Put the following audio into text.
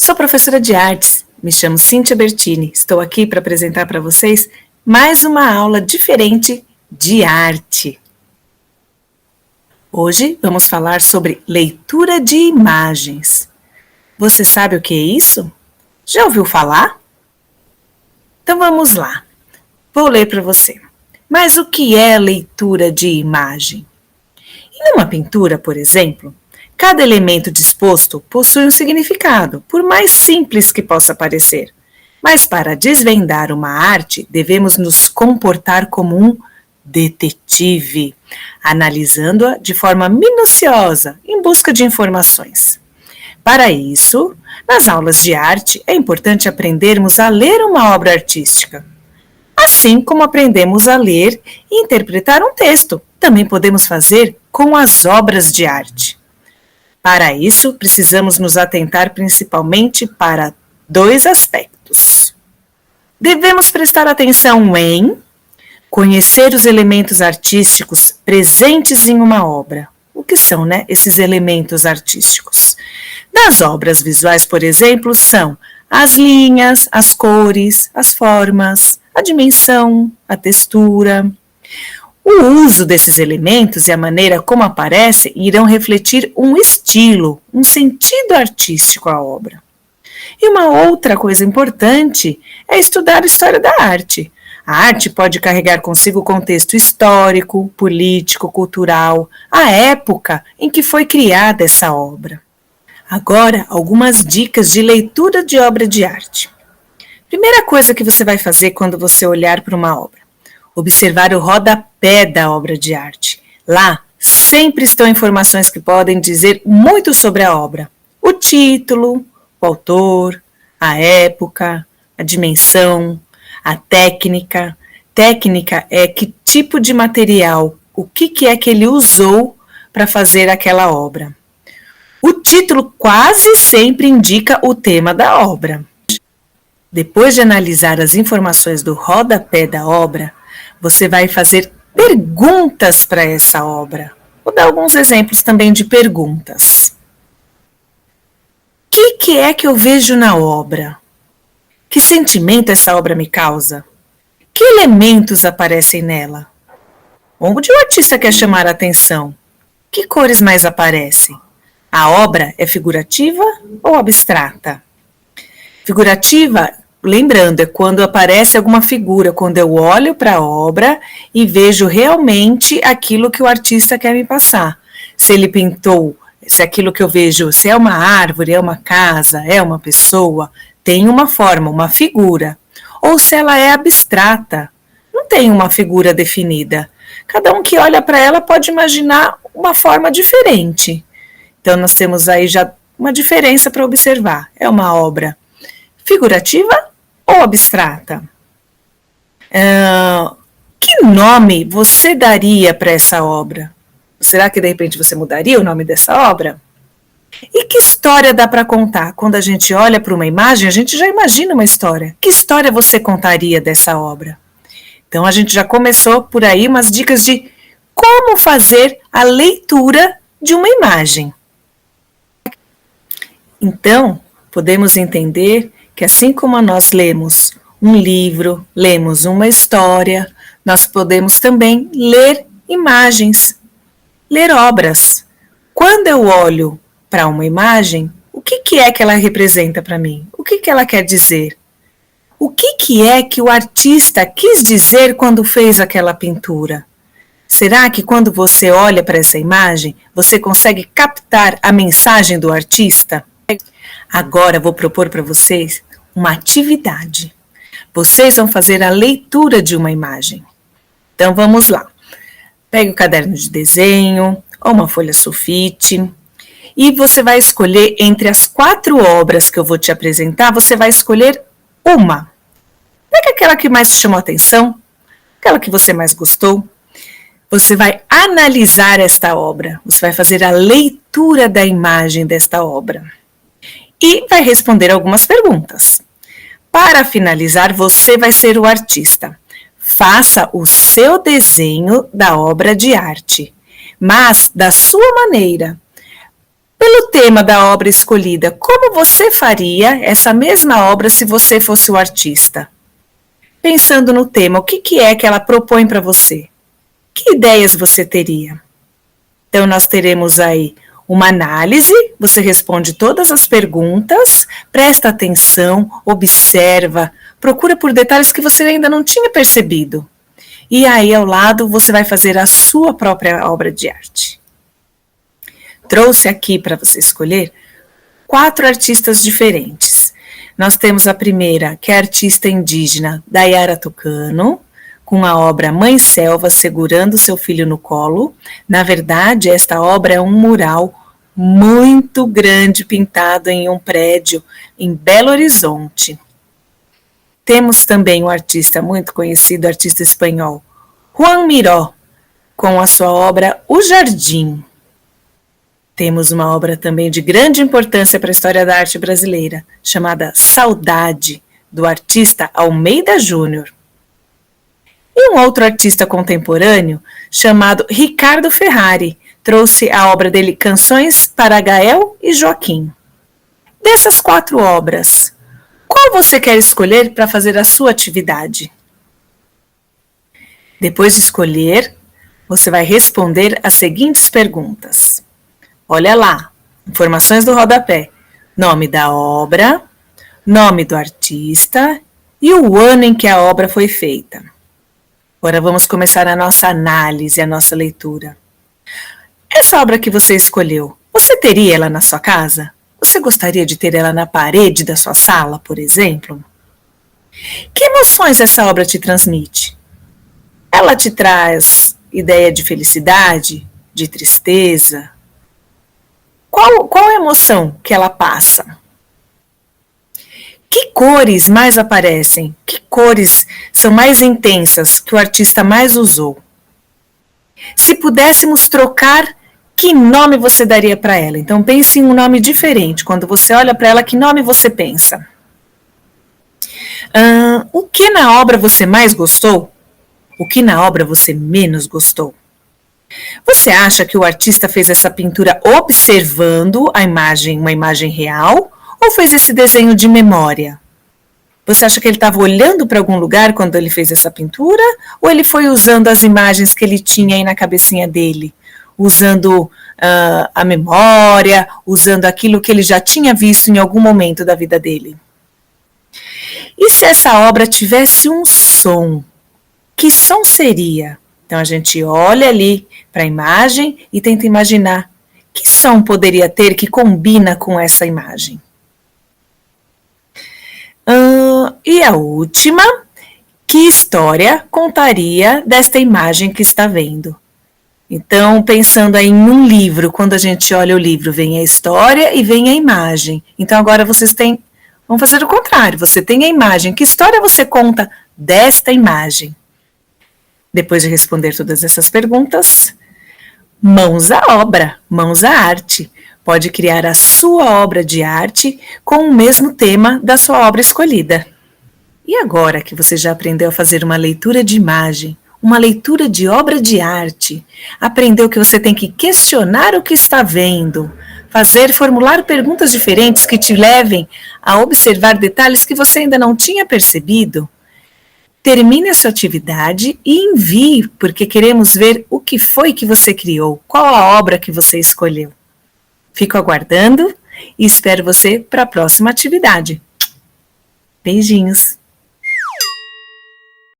Sou professora de artes, me chamo Cíntia Bertini. Estou aqui para apresentar para vocês mais uma aula diferente de arte. Hoje vamos falar sobre leitura de imagens. Você sabe o que é isso? Já ouviu falar? Então vamos lá. Vou ler para você. Mas o que é leitura de imagem? Em uma pintura, por exemplo, cada elemento disposto possui um significado, por mais simples que possa parecer. Mas para desvendar uma arte, devemos nos comportar como um detetive, analisando-a de forma minuciosa, em busca de informações. Para isso, nas aulas de arte, é importante aprendermos a ler uma obra artística. Assim como aprendemos a ler e interpretar um texto, também podemos fazer com as obras de arte. Para isso, precisamos nos atentar principalmente para dois aspectos. Devemos prestar atenção em conhecer os elementos artísticos presentes em uma obra. O que são, esses elementos artísticos? Das obras visuais, por exemplo, são as linhas, as cores, as formas, a dimensão, a textura. O uso desses elementos e a maneira como aparecem irão refletir um estilo, um sentido artístico à obra. E uma outra coisa importante é estudar a história da arte. A arte pode carregar consigo o contexto histórico, político, cultural, a época em que foi criada essa obra. Agora, algumas dicas de leitura de obra de arte. Primeira coisa que você vai fazer quando você olhar para uma obra: observar o rodapé da obra de arte. Lá sempre estão informações que podem dizer muito sobre a obra. O título, o autor, a época, a dimensão, a técnica. Técnica é que tipo de material, o que é que ele usou para fazer aquela obra. O título quase sempre indica o tema da obra. Depois de analisar as informações do rodapé da obra, você vai fazer perguntas para essa obra. Vou dar alguns exemplos também de perguntas. O que é que eu vejo na obra? Que sentimento essa obra me causa? Que elementos aparecem nela? Onde o artista quer chamar a atenção? Que cores mais aparecem? A obra é figurativa ou abstrata? Figurativa, lembrando, é quando aparece alguma figura, quando eu olho para a obra e vejo realmente aquilo que o artista quer me passar. Se ele pintou, se aquilo que eu vejo, se é uma árvore, é uma casa, é uma pessoa, tem uma forma, uma figura. Ou se ela é abstrata, não tem uma figura definida. Cada um que olha para ela pode imaginar uma forma diferente. Então, nós temos aí já uma diferença para observar. É uma obra figurativa ou abstrata? Que nome você daria para essa obra? Será que de repente você mudaria o nome dessa obra? E que história dá para contar? Quando a gente olha para uma imagem, a gente já imagina uma história. Que história você contaria dessa obra? Então a gente já começou por aí umas dicas de como fazer a leitura de uma imagem. Então, podemos entender que assim como nós lemos um livro, lemos uma história, nós podemos também ler imagens, ler obras. Quando eu olho para uma imagem, o que é que ela representa para mim? O que ela quer dizer? O que é que o artista quis dizer quando fez aquela pintura? Será que quando você olha para essa imagem, você consegue captar a mensagem do artista? Agora vou propor para vocês uma atividade. Vocês vão fazer a leitura de uma imagem. Então vamos lá. Pegue o caderno de desenho ou uma folha sulfite e você vai escolher entre as 4 obras que eu vou te apresentar, você vai escolher uma. Pega aquela que mais te chamou a atenção, aquela que você mais gostou. Você vai analisar esta obra, você vai fazer a leitura da imagem desta obra e vai responder algumas perguntas. Para finalizar, você vai ser o artista. Faça o seu desenho da obra de arte, mas da sua maneira. Pelo tema da obra escolhida, como você faria essa mesma obra se você fosse o artista? Pensando no tema, o que é que ela propõe para você? Que ideias você teria? Então, nós teremos aí uma análise, você responde todas as perguntas, presta atenção, observa, procura por detalhes que você ainda não tinha percebido. E aí, ao lado, você vai fazer a sua própria obra de arte. Trouxe aqui para você escolher 4 artistas diferentes. Nós temos a primeira, que é a artista indígena Dayara Tucano, com a obra Mãe Selva segurando seu filho no colo. Na verdade, esta obra é um mural muito grande pintado em um prédio em Belo Horizonte. Temos também um artista muito conhecido, artista espanhol, Juan Miró, com a sua obra O Jardim. Temos uma obra também de grande importância para a história da arte brasileira, chamada Saudade, do artista Almeida Júnior. E um outro artista contemporâneo, chamado Ricardo Ferrari, trouxe a obra dele Canções para Gael e Joaquim. Dessas 4 obras, qual você quer escolher para fazer a sua atividade? Depois de escolher, você vai responder as seguintes perguntas. Olha lá, informações do rodapé, nome da obra, nome do artista e o ano em que a obra foi feita. Agora vamos começar a nossa análise, a nossa leitura. Essa obra que você escolheu, você teria ela na sua casa? Você gostaria de ter ela na parede da sua sala, por exemplo? Que emoções essa obra te transmite? Ela te traz ideia de felicidade, de tristeza? Qual a emoção que ela passa? Que cores mais aparecem? Que cores são mais intensas que o artista mais usou? Se pudéssemos trocar, que nome você daria para ela? Então pense em um nome diferente. Quando você olha para ela, que nome você pensa? O que na obra você mais gostou? O que na obra você menos gostou? Você acha que o artista fez essa pintura observando a imagem, uma imagem real, ou fez esse desenho de memória? Você acha que ele estava olhando para algum lugar quando ele fez essa pintura, ou ele foi usando as imagens que ele tinha aí na cabecinha dele? Usando a memória, usando aquilo que ele já tinha visto em algum momento da vida dele? E se essa obra tivesse um som? Que som seria? Então a gente olha ali para a imagem e tenta imaginar que som poderia ter que combina com essa imagem. E a última, que história contaria desta imagem que está vendo? Então, pensando aí em um livro, quando a gente olha o livro, vem a história e vem a imagem. Então agora vamos fazer o contrário, você tem a imagem, que história você conta desta imagem? Depois de responder todas essas perguntas, mãos à obra, mãos à arte. Pode criar a sua obra de arte com o mesmo tema da sua obra escolhida. E agora que você já aprendeu a fazer uma leitura de imagem, uma leitura de obra de arte, aprendeu que você tem que questionar o que está vendo, formular perguntas diferentes que te levem a observar detalhes que você ainda não tinha percebido, termine essa atividade e envie, porque queremos ver o que foi que você criou, qual a obra que você escolheu. Fico aguardando e espero você para a próxima atividade. Beijinhos!